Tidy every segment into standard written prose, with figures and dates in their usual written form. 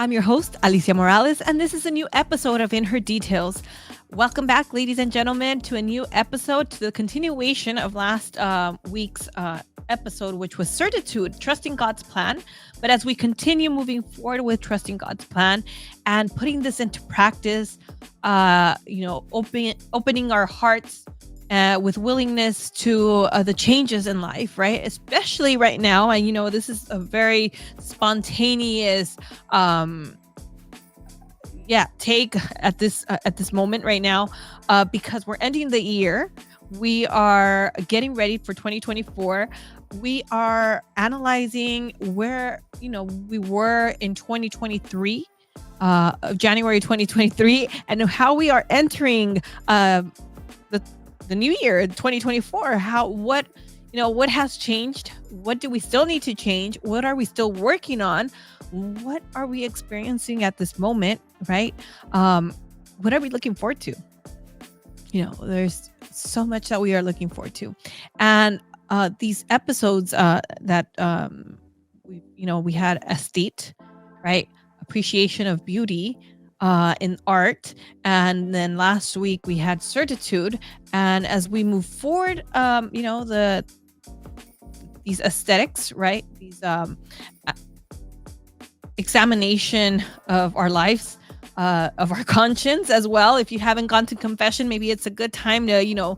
I'm your host, Alicia Morales, and this is a new episode of In Her Details. Welcome back, ladies and gentlemen, to a new episode, to the continuation of last week's episode, which was Certitude, Trusting God's Plan. But as we continue moving forward with Trusting God's Plan and putting this into practice, opening our hearts with willingness to the changes in life, right? Especially right now. And, this is a very spontaneous, take at this moment right now, because we're ending the year. We are getting ready for 2024. We are analyzing where, we were in 2023, of January 2023, and how we are entering the new year, 2024. What has changed? What do we still need to change? What are we still working on? What are we experiencing at this moment, right? What are we looking forward to? There's so much that we are looking forward to. And these episodes that we had estate, right? Appreciation of beauty in art. And then last week we had certitude. And as we move forward, these aesthetics, right? These examination of our lives, of our conscience as well. If you haven't gone to confession, maybe it's a good time to,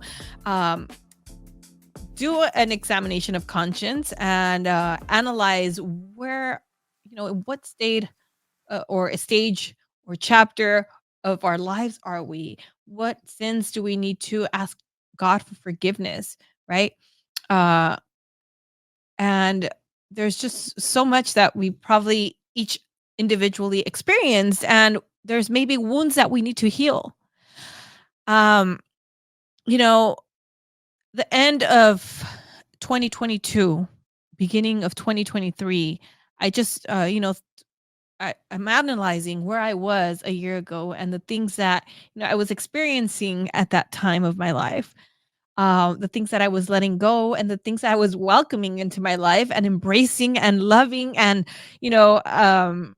do an examination of conscience and analyze where, in what state or a stage or chapter of our lives are we? What sins do we need to ask God for forgiveness, right? Uh, and there's just so much that we probably each individually experienced, and there's maybe wounds that we need to heal. Um, you know, the end of 2022, beginning of 2023, I just, I'm analyzing where I was a year ago and the things that I was experiencing at that time of my life, the things that I was letting go, and the things that I was welcoming into my life and embracing and loving, and the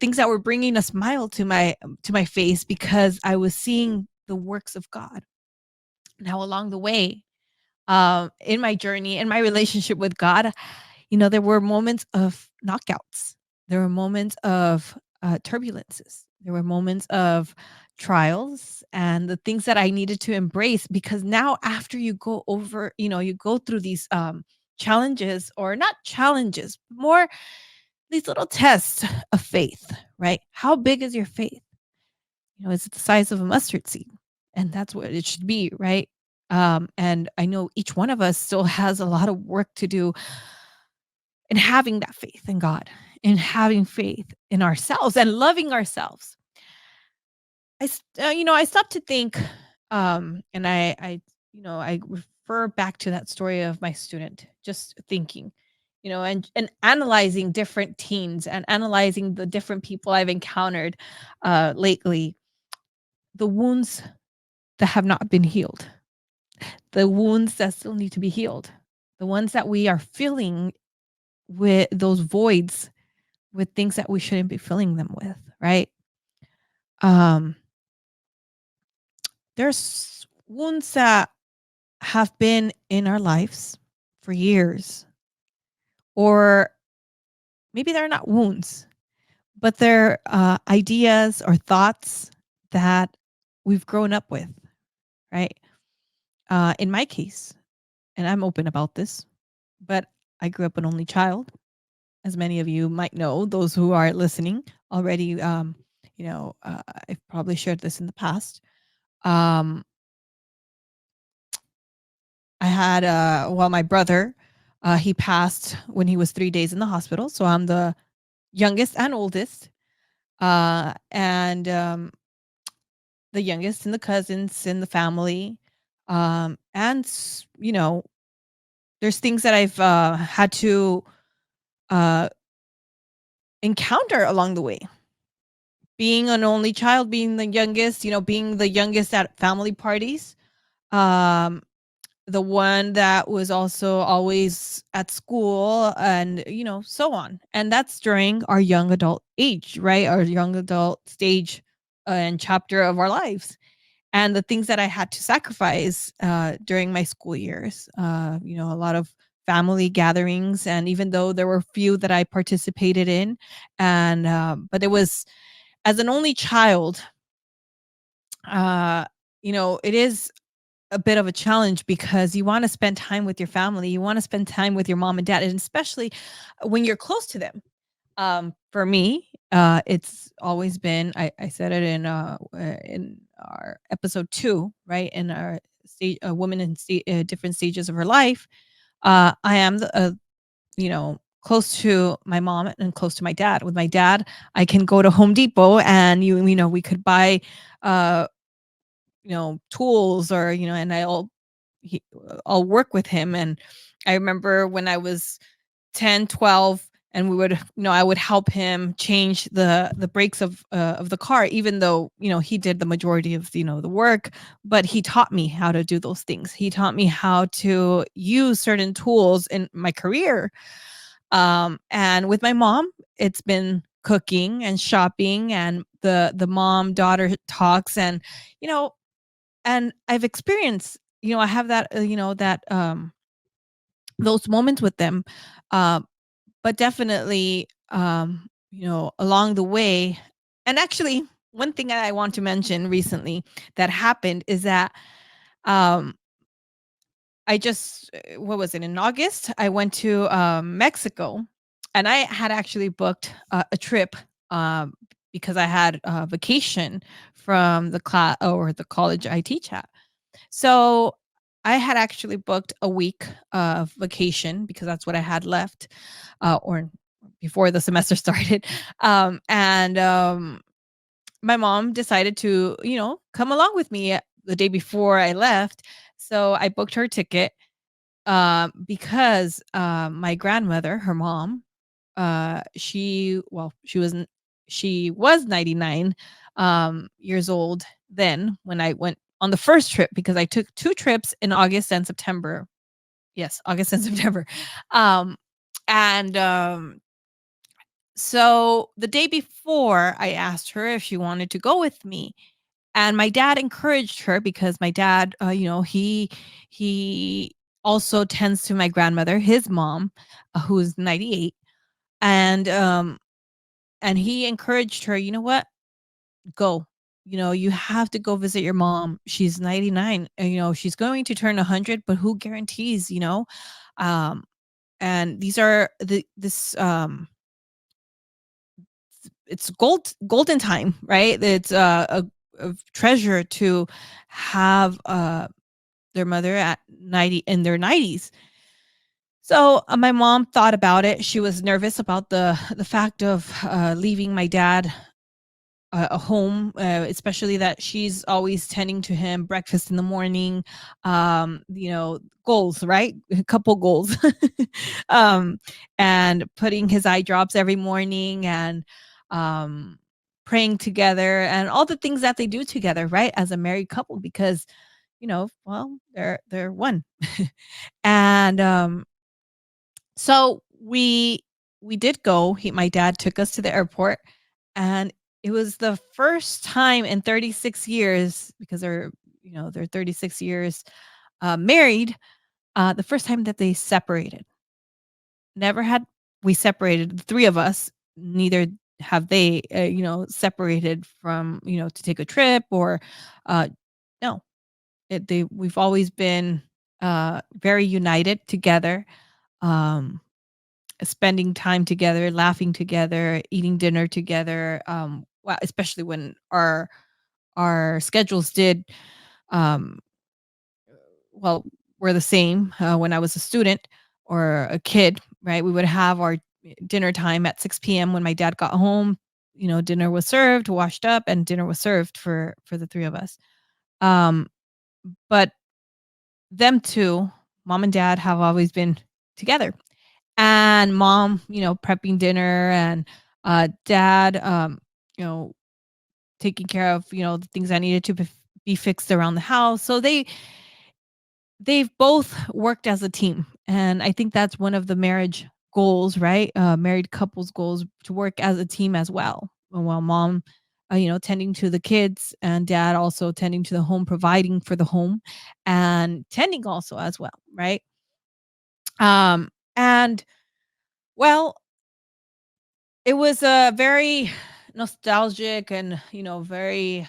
things that were bringing a smile to my face because I was seeing the works of God. Now, along the way, in my journey, in my relationship with God, there were moments of knockouts. There were moments of turbulences. There were moments of trials and the things that I needed to embrace, because now after you go over, you go through these challenges, or not challenges, more these little tests of faith, right? How big is your faith? Is it the size of a mustard seed? And that's what it should be, right? And I know each one of us still has a lot of work to do in having that faith in God, in having faith in ourselves and loving ourselves. I stopped to think, and I refer back to that story of my student, just thinking, and analyzing different teens and analyzing the different people I've encountered lately, the wounds that have not been healed, the wounds that still need to be healed, the ones that we are filling with those voids with things that we shouldn't be filling them with, right? Um, there's wounds that have been in our lives for years, or maybe they're not wounds, but they're ideas or thoughts that we've grown up with, right? In my case, and I'm open about this, but I grew up an only child, as many of you might know, those who are listening already. I've probably shared this in the past. Um, I had my brother, he passed when he was 3 days in the hospital. So I'm the youngest and oldest, and the youngest in the cousins in the family. There's things that I've had to uh, encounter along the way. Being an only child, being the youngest, being the youngest at family parties, um, the one that was also always at school, and so on. And that's during our young adult age, right? Our young adult stage and chapter of our lives, and the things that I had to sacrifice during my school years. A lot of family gatherings, and even though there were few that I participated in, and but it was, as an only child, uh, it is a bit of a challenge because you want to spend time with your family, you want to spend time with your mom and dad, and especially when you're close to them. For me, it's always been, I said it in our episode 2, right? In our stage, a woman in different stages of her life. I am close to my mom and close to my dad. With my dad, I can go to Home Depot and we could buy uh tools, or and I'll work with him. And I remember when I was 10, 12, and we would, I would help him change the brakes of the car, even though, he did the majority of, the work. But he taught me how to do those things. He taught me how to use certain tools in my career. And with my mom, it's been cooking and shopping and the mom daughter talks. And you know I've experienced, I have that, those moments with them. Um, but definitely, along the way. And actually, one thing that I want to mention recently that happened is that, um, I just, what was it, in August? I went to Mexico, and I had actually booked a trip, um, because I had a vacation from the class or the college I teach at. So I had actually booked a week of vacation because that's what I had left, or before the semester started. And My mom decided to, come along with me the day before I left. So I booked her ticket, because my grandmother, her mom, she was 99 years old then when I went on the first trip, because I took 2 trips in August and September. Yes, August and September. Um, and So the day before, I asked her if she wanted to go with me, and my dad encouraged her because my dad, he also tends to my grandmother, his mom, who's 98. And he encouraged her, "You know what? Go. You have to go visit your mom. She's 99. She's going to turn 100, but who guarantees, Um and these are the this it's golden time, right? It's a treasure to have their mother at 90, in their 90s. So my mom thought about it. She was nervous about the fact of leaving my dad a home, especially that she's always tending to him, breakfast in the morning, goals, right? A couple goals, um, and putting his eye drops every morning, and um, praying together, and all the things that they do together, right? As a married couple, because well, they're one. And So we did go. My dad took us to the airport, and it was the first time in 36 years, because they're 36 years married. The first time that they separated. Never had we separated, the three of us. Neither have they, separated from, to take a trip, or no. We've always been very united together. Um, Spending time together, laughing together, eating dinner together, especially when our schedules did, um, well, were the same, when I was a student or a kid, right? We would have our dinner time at 6 p.m. when my dad got home. Dinner was served, washed up, and dinner was served for the 3 of us. Um, but them 2, mom and dad, have always been together. And mom, prepping dinner, and dad, you know, taking care of, the things that needed to be fixed around the house. So they've both worked as a team, and I think that's one of the marriage goals, right? Married couples goals to work as a team as well. While mom, tending to the kids, and dad also tending to the home, providing for the home, and tending also as well, right? And well, it was a very nostalgic and, very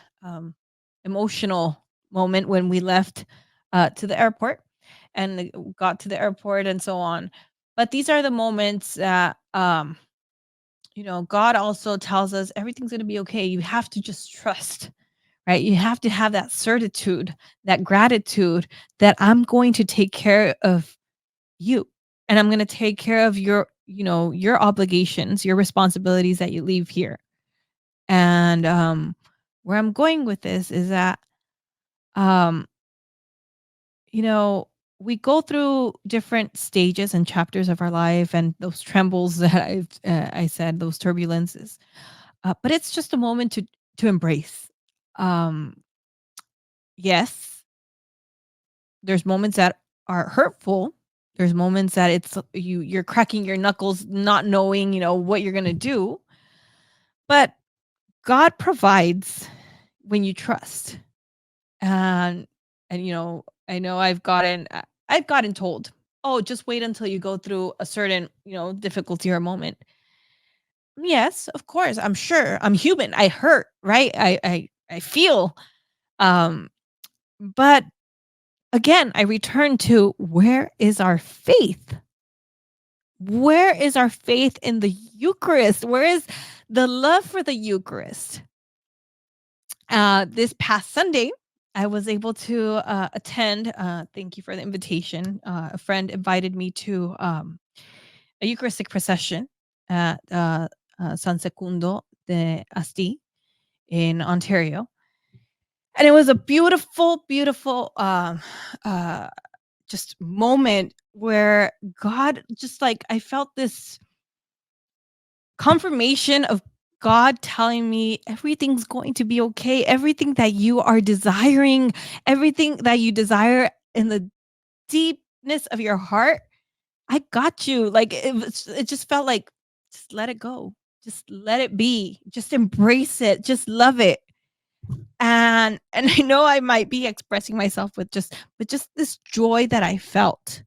emotional moment when we left to the airport and got to the airport and so on. But these are the moments that, God also tells us everything's going to be okay. You have to just trust, right? You have to have that certitude, that gratitude that I'm going to take care of you, and I'm going to take care of your obligations, your responsibilities that you leave here. And where I'm going with this is that, um you know we go through different stages and chapters of our life, and those trembles that I said, those turbulences, but it's just a moment to embrace. um yes, there's moments that are hurtful. There's moments that you're cracking your knuckles, not knowing, what you're gonna do. But God provides when you trust. And I know I've gotten told, "Oh, just wait until you go through a certain, difficulty or moment." Yes, of course, I'm sure. I'm human. I hurt, right? I feel. Um, but again, I return to, where is our faith? Where is our faith in the Eucharist? Where is the love for the Eucharist? This past Sunday, I was able to attend. Thank you for the invitation. A friend invited me to a Eucharistic procession at San Secundo de Asti in Ontario. And it was a beautiful, beautiful uh, just moment where God, just like, I felt this confirmation of God telling me everything's going to be okay. Everything that you are desiring, everything that you desire in the deepness of your heart, I got you. Like, it just felt like, just let it go. Just let it be. Just embrace it. Just love it. And I know I might be expressing myself with just this joy that I felt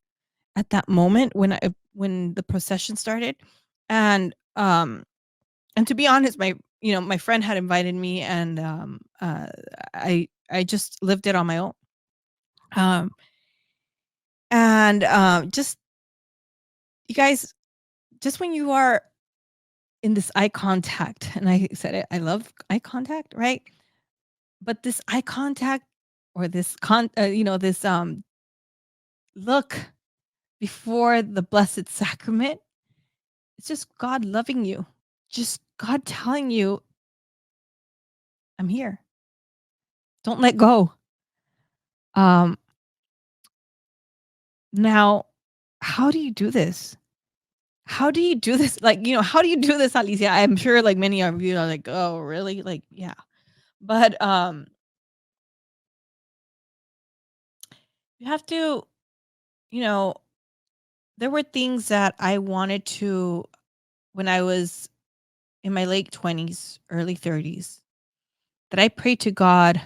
at that moment when the procession started. And and to be honest, my friend had invited me, and I just lived it on my own. Um and just, you guys, just when you are in this eye contact, and I said it, I love eye contact, right? But this eye contact, or this look before the blessed sacrament, it's just God loving you. Just God telling you, I'm here. Don't let go. Um Now, how do you do this? How do you do this? Like, how do you do this, Alicia? I'm sure, like, many of you are like, "Oh, really?" Like, yeah. But you have to, you know, there were things that I wanted to, when I was in my late 20s, early 30s, that I prayed to God,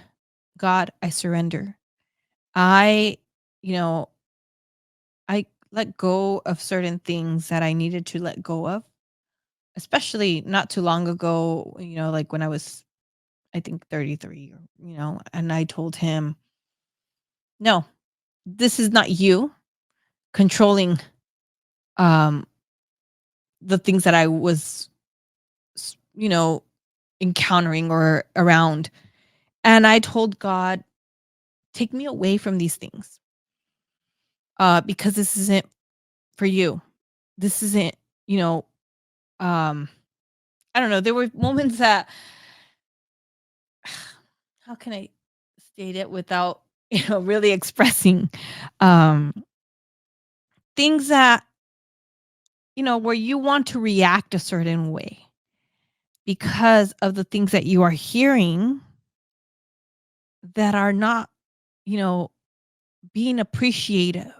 God, I surrender. I, you know, I let go of certain things that I needed to let go of, especially not too long ago, like when I was, I think, 33, and I told him, no, this is not you controlling um the things that I was, s- you know, encountering or around. And I told God, take me away from these things, because this isn't for you. This isn't, you know, um, I don't know. There were moments that, how can I state it without, really expressing, um, things that, where you want to react a certain way because of the things that you are hearing that are not, you know, being appreciative,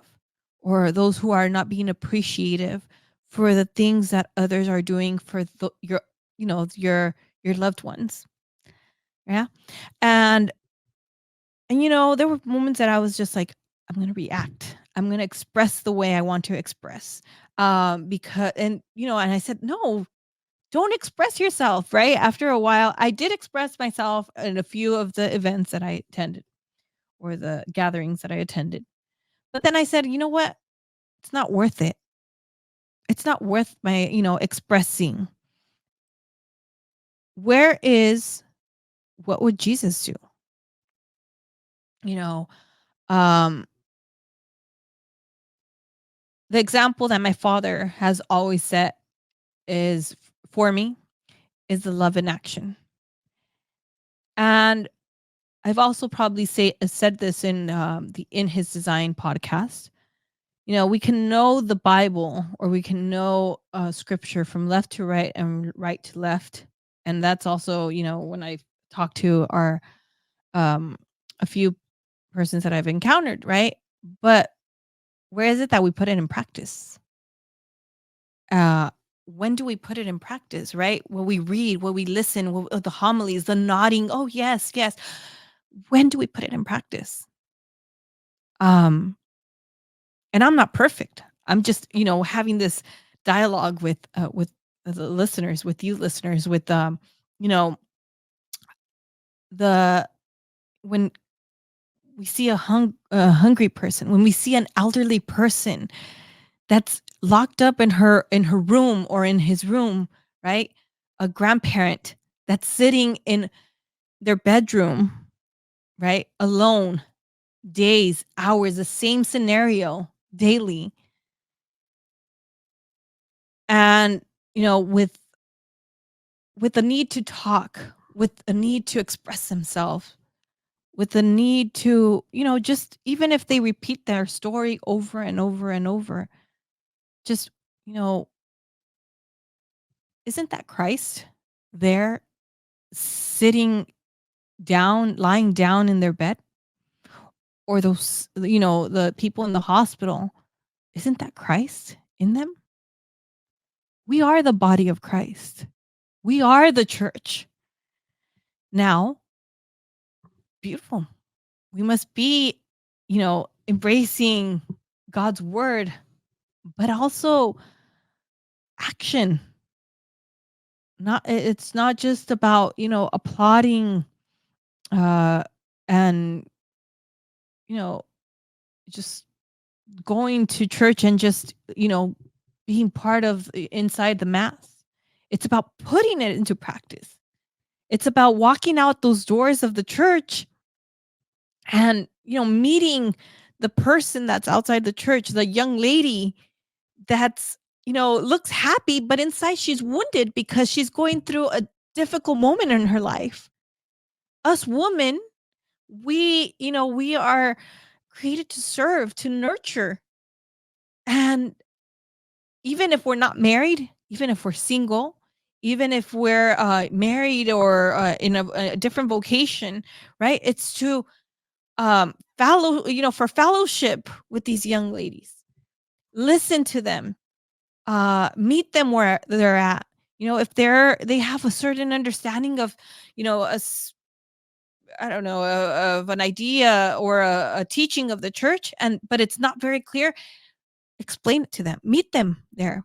or those who are not being appreciative for the things that others are doing for your, your loved ones. Yeah. And there were moments that I was just like, I'm going to react. I'm going to express the way I want to express. Because, and I said, no, don't express yourself. Right. After a while, I did express myself in a few of the events that I attended, or the gatherings that I attended. But then I said, you know what? It's not worth it. It's not worth my, expressing. Where is what would Jesus do? You know, um, the example that my father has always set is for me is the love in action. And I've also probably said this in the In His Design podcast. We can know the Bible, or we can know scripture from left to right and right to left. And that's also, when I talk to our um, a few persons that I've encountered, right? But where is it that we put it in practice? Uh, when do we put it in practice, right? When we read, when we listen, the homilies, the nodding, oh, yes, yes. When do we put it in practice? Um, and I'm not perfect. I'm just, having this dialogue with the listeners, with you listeners, with you know, the when we see a hungry person, when we see an elderly person that's locked up in her room or in his room, right? A grandparent that's sitting in their bedroom, right? Alone, days, hours, the same scenario daily. And, with the need to talk, with a need to express himself, with the need to, just even if they repeat their story over and over and over, just, you know, isn't that Christ there sitting down, lying down in their bed? Or those, the people in the hospital, isn't that Christ in them? We are the body of Christ. We are the church. Now, beautiful. We must be, embracing God's word, but also action. It's not just about, applauding uh and you know just going to church and just, being part of inside the mass. It's about putting it into practice. It's about walking out those doors of the church and, meeting the person that's outside the church, the young lady that's, looks happy, but inside she's wounded because she's going through a difficult moment in her life. Us women, we are created to serve, to nurture. And even if we're not married, even if we're single, even if we're married or in a different vocation, right? It's to for fellowship with these young ladies. Listen to them, meet them where they're at. If they have a certain understanding of, I don't know, of an idea or a teaching of the church, but it's not very clear, explain it to them, meet them there.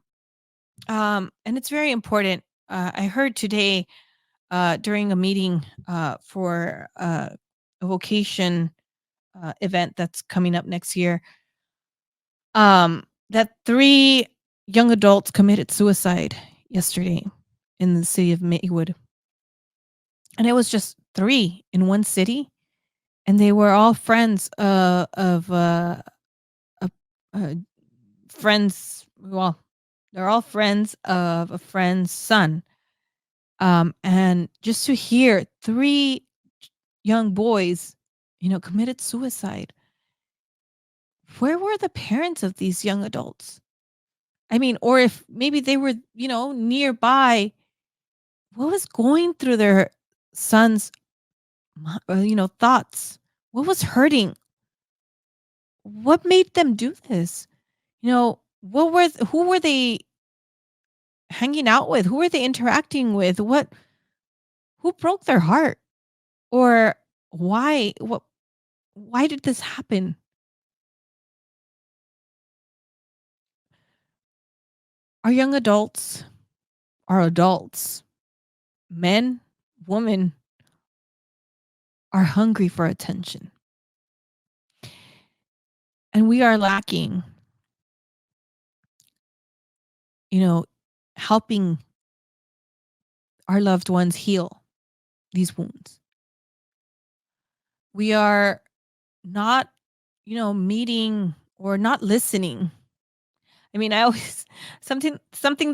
And it's very important. I heard today during a meeting for a vocation event that's coming up next year, that 3 young adults committed suicide yesterday in the city of Maywood. And it was just 3 in one city, and they were all friends of friends. Well, they're all friends of a friend's son. And just to hear 3 young boys, committed suicide. Where were the parents of these young adults? I mean, or if maybe they were, nearby, what was going through their son's, thoughts? What was hurting? What made them do this? Who were they hanging out with? Who were they interacting with? Who broke their heart? Or why did this happen? Our young adults are adults. Men, women are hungry for attention. And we are lacking, you know, helping our loved ones heal these wounds. We are not, meeting or not listening. I mean, I always something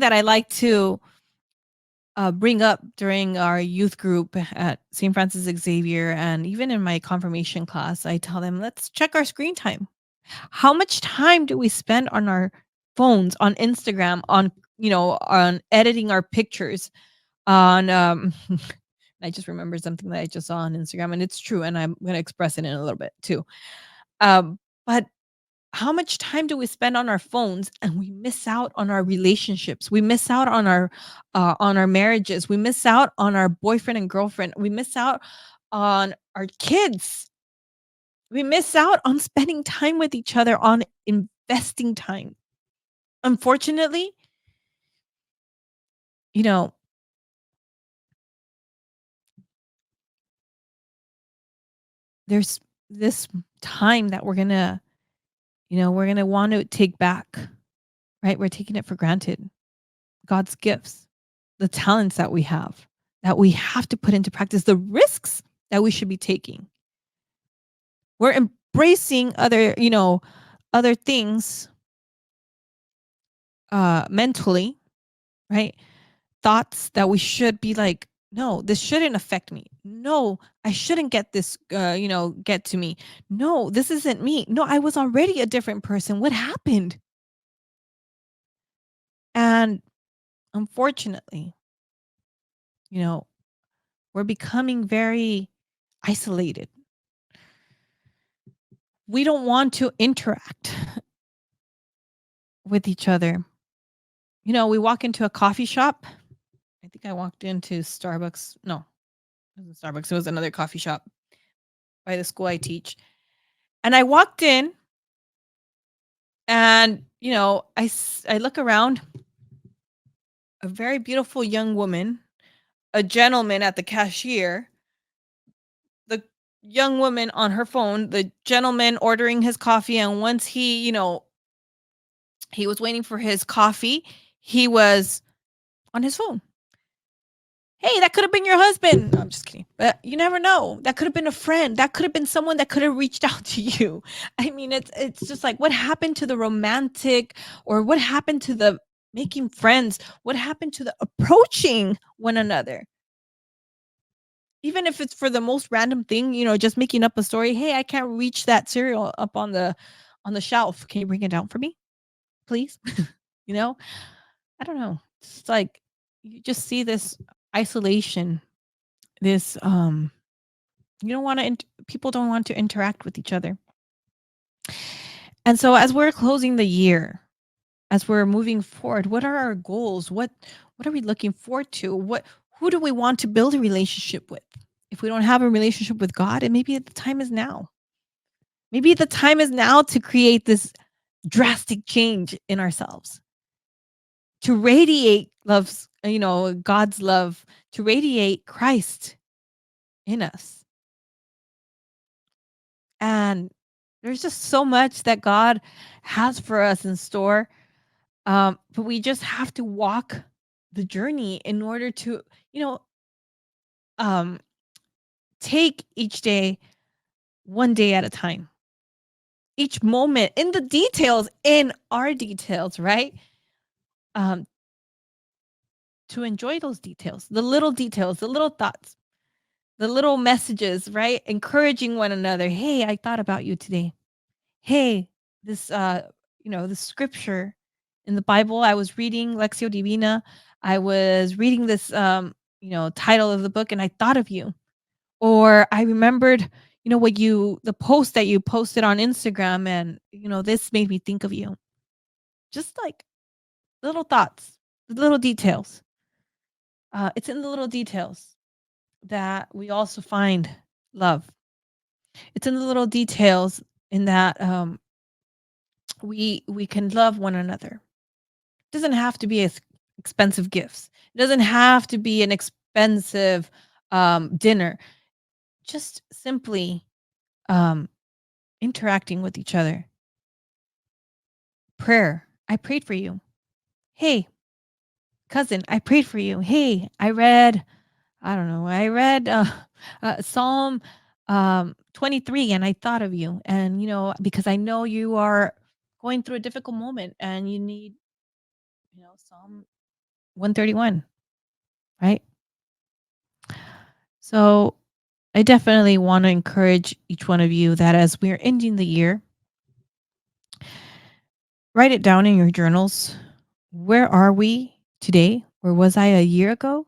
that I like to bring up during our youth group at St. Francis Xavier, and even in my confirmation class, I tell them, let's check our screen time. How much time do we spend on our phones, on Instagram, on editing our pictures, on I just remembered something that I just saw on Instagram, and it's true, and I'm going to express it in a little bit too. But how much time do we spend on our phones and we miss out on our relationships? We miss out on our marriages. We miss out on our boyfriend and girlfriend. We miss out on our kids. We miss out on spending time with each other, on investing time. Unfortunately, you know, there's this time that we're going to want to take back, right? We're taking it for granted. God's gifts, the talents that we have to put into practice, the risks that we should be taking. We're embracing other things mentally, right? Thoughts that we should be like, no, this shouldn't affect me. No, I shouldn't get this, get to me. No, this isn't me. No, I was already a different person. What happened? And unfortunately, you know, we're becoming very isolated. We don't want to interact with each other. We walk into a coffee shop. I think I walked into Starbucks. No, it wasn't Starbucks. It was another coffee shop by the school I teach. And I walked in and, I look around, a very beautiful young woman, a gentleman at the cashier, the young woman on her phone, the gentleman ordering his coffee. And once he was waiting for his coffee, he was on his phone. Hey, that could have been your husband. No, I'm just kidding. But you never know. That could have been a friend. That could have been someone that could have reached out to you. I mean, it's just like, what happened to the romantic, or what happened to the making friends? What happened to the approaching one another? Even if it's for the most random thing, just making up a story. Hey, I can't reach that cereal up on the shelf. Can you bring it down for me, please? you know? I don't know. It's like you just see this isolation, this you don't want to people don't want to interact with each other. And so as we're closing the year, as we're moving forward, what are our goals? What are we looking forward to? Who do we want to build a relationship with? If we don't have a relationship with God, and maybe the time is now. Maybe the time is now to create this drastic change in ourselves, to radiate God's love, to radiate Christ in us. And there's just so much that God has for us in store. But we just have to walk the journey in order to, you know, um, take each day one day at a time, each moment in the details, in our details, right? Um, to enjoy those details, the little thoughts, the little messages, right? Encouraging one another. Hey, I thought about you today. Hey, this the scripture in the Bible I was reading, Lectio Divina. I was reading this title of the book, and I thought of you. Or I remembered, the post that you posted on Instagram, and this made me think of you. Just like little thoughts, little details. It's in the little details that we also find love. It's in the little details in that we can love one another. It doesn't have to be expensive gifts. It doesn't have to be an expensive dinner. Just simply um, interacting with each other. Prayer. I prayed for you. Hey, cousin, I prayed for you. Hey, I don't know, I read Psalm 23 and I thought of you. And, because I know you are going through a difficult moment and you need, Psalm 131, right? So I definitely want to encourage each one of you that as we're ending the year, write it down in your journals. Where are we today? Where was I a year ago?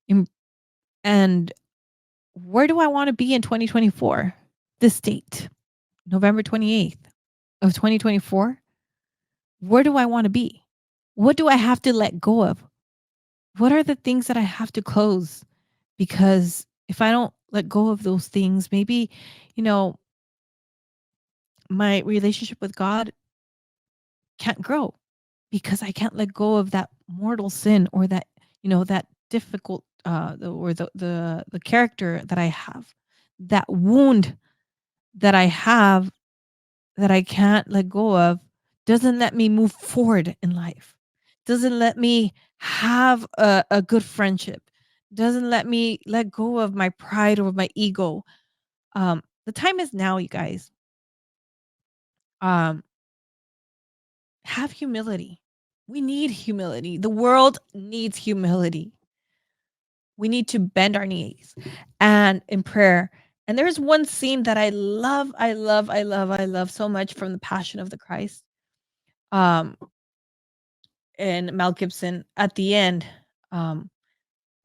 In- And where do I want to be in 2024? This date, November 28th of 2024. Where do I want to be? What do I have to let go of? What are the things that I have to close? Because if I don't let go of those things, maybe, you know, my relationship with God can't grow because I can't let go of that mortal sin or that, that difficult or the character that I have, that wound that I have that I can't let go of doesn't let me move forward in life. Doesn't let me have a good friendship. Doesn't let me let go of my pride or my ego. The time is now, you guys. Um, have humility. We need humility. The world needs humility. We need to bend our knees and in prayer. And there's one scene that I love so much from the Passion of the Christ. Um, and Mel Gibson at the end, um,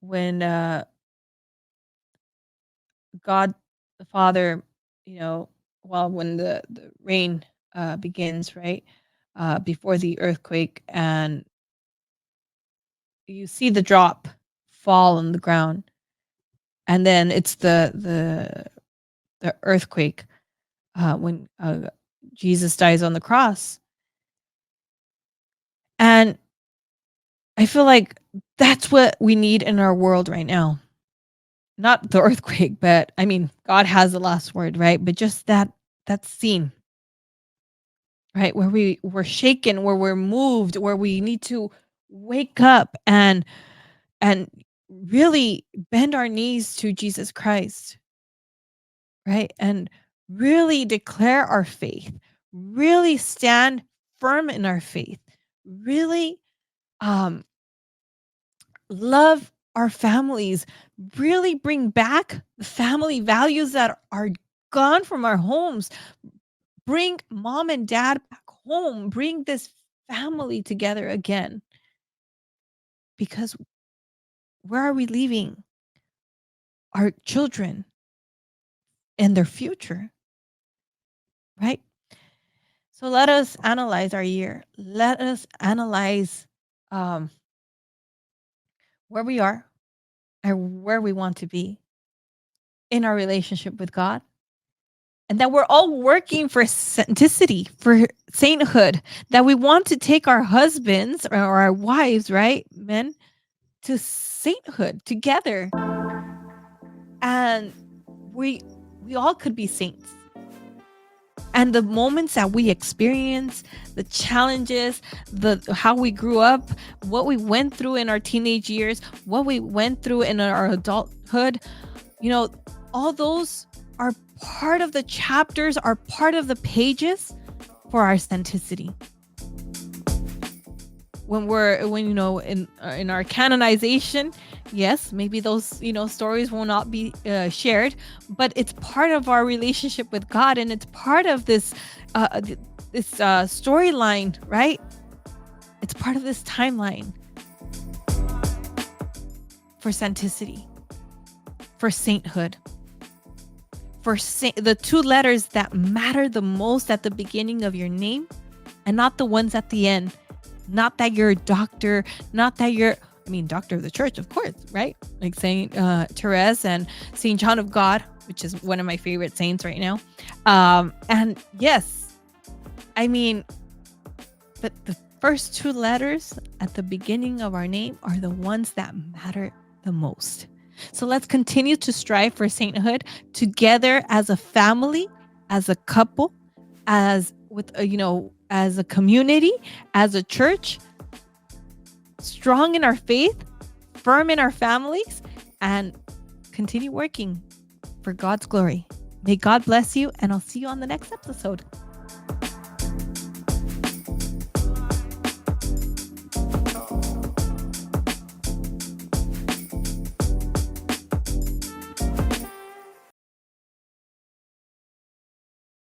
when God the Father, when the rain begins, right? Before the earthquake, and you see the drop fall on the ground, and then it's the earthquake when Jesus dies on the cross. And I feel like that's what we need in our world right now. Not the earthquake, but I mean, God has the last word, right? But just that scene, right? Where we're shaken, where we're moved, where we need to wake up and really bend our knees to Jesus Christ, right? And really declare our faith, really stand firm in our faith, really um love our families, really bring back the family values that are gone from our homes. Bring mom and dad back home. Bring this family together again. Because where are we leaving our children and their future? Right? So let us analyze our year. Let us analyze um, where we are and where we want to be in our relationship with God, and that we're all working for sanctity, for sainthood, that we want to take our husbands or our wives, right, men, to sainthood together. And we we all could be saints. And the moments that we experience, the challenges, the how we grew up, what we went through in our teenage years, what we went through in our adulthood, you know, all those are part of the chapters, are part of the pages for our authenticity. When in our canonization, yes, maybe those stories will not be shared, but it's part of our relationship with God, and it's part of this storyline, right? It's part of this timeline for sanctity, for sainthood, the two letters that matter the most at the beginning of your name and not the ones at the end. Not that you're a doctor, not that you're, doctor of the church, of course, right? Like Saint Therese and Saint John of God, which is one of my favorite saints right now. And yes, but the first two letters at the beginning of our name are the ones that matter the most. So let's continue to strive for sainthood together as a family, as a couple, as a community, as a church, strong in our faith, firm in our families, and continue working for God's glory. May God bless you, and I'll see you on the next episode.